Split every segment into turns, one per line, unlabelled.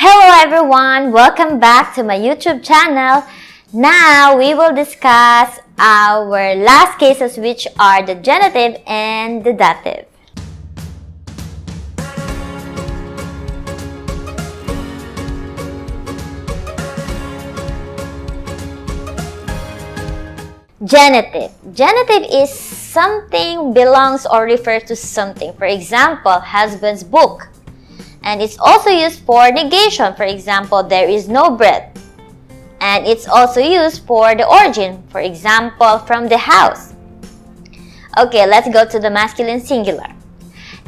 Hello everyone! Welcome back to my YouTube channel. Now we will discuss our last cases, which are the genitive and the dative. Genitive. Genitive is something belongs or refers to something. For example, husband's book. And it's also used for negation. For example, there is no bread. And it's also used for the origin. For example, from the house. Okay, let's go to the masculine singular.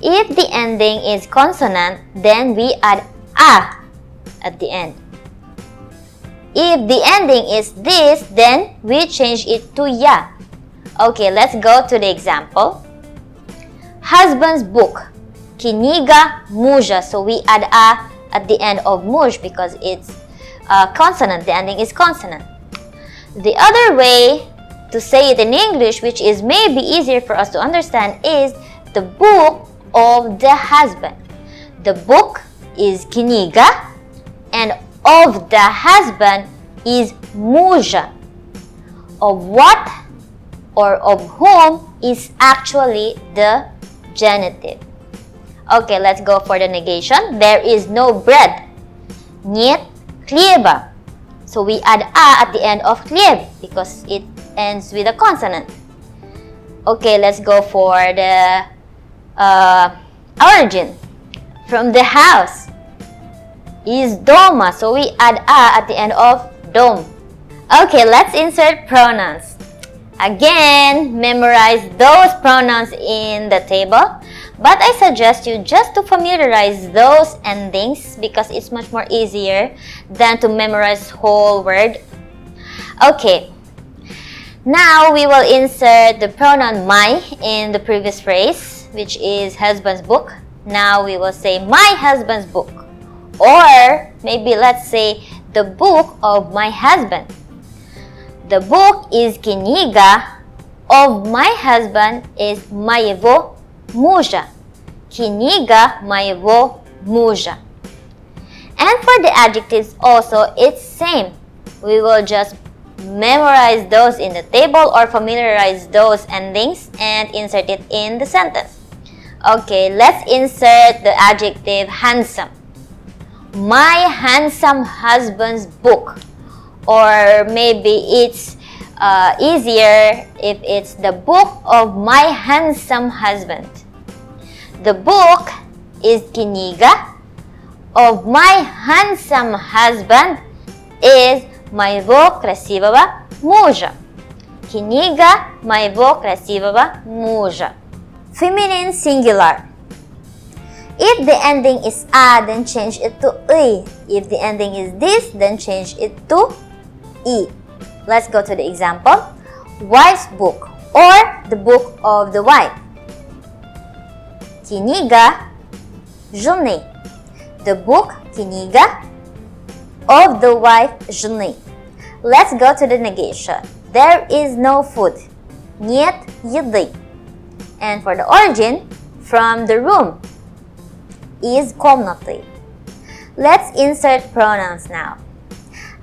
If the ending is consonant, then we add a at the end. If the ending is this, then we change it to ya. Okay, let's go to the example. Husband's book. Kiniga mужа. So we add a at the end of muž because it's consonant. The ending is consonant. The other way to say it in English, which is maybe easier for us to understand, is the book of the husband. The book is kiniga and of the husband is mужа. Of what or of whom is actually the genitive. Okay, let's go for the negation. There is no bread. Нет хлеба. So we add a at the end of хлеб because it ends with a consonant. Okay, let's go for the origin. From the house is дома. So we add a at the end of dom. Okay, let's insert pronouns. Again, memorize those pronouns in the table. But I suggest you just to familiarize those endings because it's much more easier than to memorize whole word. Okay. Now we will insert the pronoun my in the previous phrase, which is husband's book. Now we will say my husband's book. Or maybe let's say the book of my husband. The book is книга of my husband is моего мужа. Книга моего мужа. And for the adjectives also, it's same. We will just memorize those in the table or familiarize those endings and insert it in the sentence. Okay, let's insert the adjective handsome. My handsome husband's book. Or maybe it's easier if it's the book of my handsome husband. The book is книга of my handsome husband is моего красивого мужа. Книга моего красивого мужа. Feminine singular. If the ending is a, then change it to I. If the ending is this, then change it to I. Let's go to the example. Wife's book or the book of the wife. Книга жены. The book книга of the wife жены. Let's go to the negation. There is no food. Нет еды. And for the origin, from the room is комнаты. Let's insert pronouns now.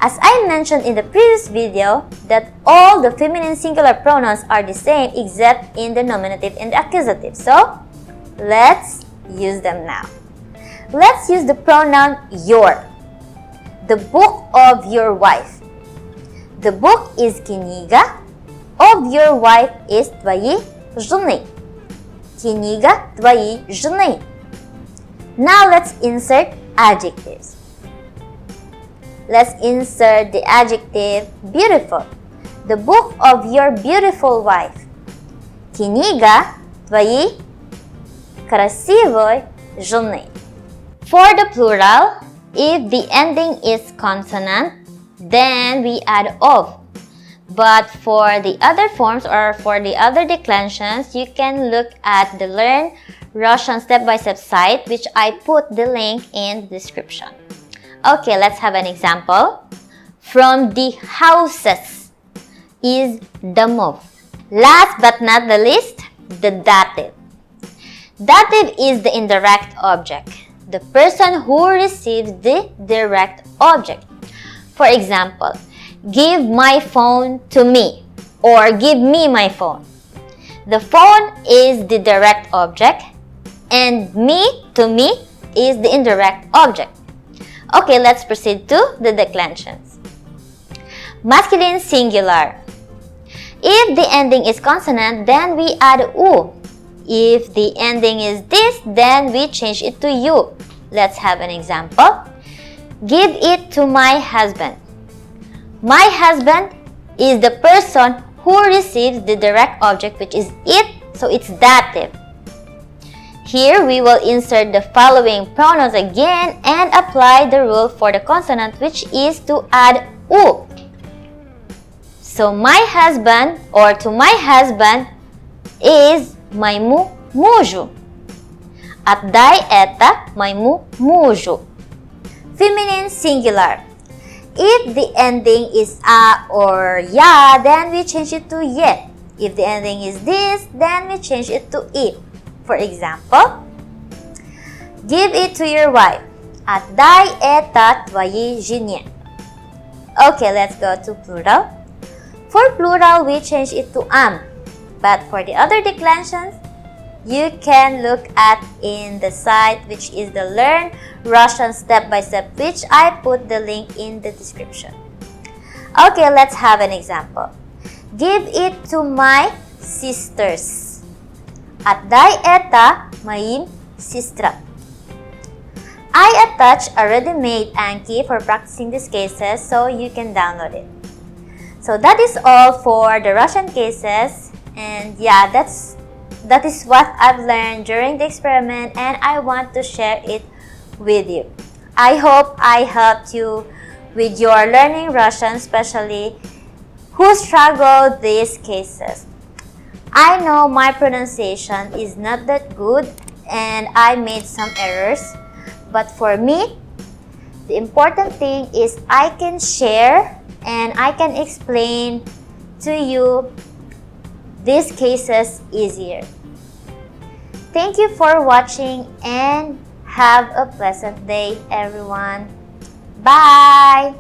As I mentioned in the previous video that all the feminine singular pronouns are the same except in the nominative and the accusative. So, let's use them now. Let's use the pronoun your. The book of your wife. The book is книга of your wife is твоей жены. Книга твоей жены. Now let's insert adjectives. Let's insert the adjective beautiful. The book of your beautiful wife. Книга твоей красивой жены. For the plural, if the ending is consonant, then we add of. But for the other forms or for the other declensions, you can look at the Learn Russian step-by-step site, which I put the link in the description. Okay, let's have an example. From the houses is домов. Last but not the least, the dative. Dative is the indirect object. the person who receives the direct object. For example, give my phone to me or give me my phone. The phone is the direct object and me to me is the indirect object. Okay, let's proceed to the declensions. Masculine singular. If the ending is consonant, then we add u. If the ending is this, then we change it to u. Let's have an example. Give it to my husband. My husband is the person who receives the direct object, which is it, so it's dative. Here we will insert the following pronouns again and apply the rule for the consonant, which is to add u. So my husband or to my husband is maimu mujo. At dai eta maimu mujo. Feminine singular. If the ending is a or ya, then we change it to ye. If the ending is this, then we change it to it. For example, give it to your wife. Atdai eta tvoyi ženie. Okay, let's go to plural. For plural, we change it to am. But for the other declensions, you can look at in the site, which is the Learn Russian Step by Step, which I put the link in the description. Okay, let's have an example. Give it to my sisters. Atdai eta moim sistram. I attach a ready-made Anki for practicing these cases, so you can download it. So that is all for the Russian cases, and yeah, that is what I've learned during the experiment, and I want to share it with you. I hope I helped you with your learning Russian, especially who struggled these cases. I know my pronunciation is not that good and I made some errors, but for me, the important thing is I can share and I can explain to you these cases easier. Thank you for watching and have a pleasant day, everyone. Bye!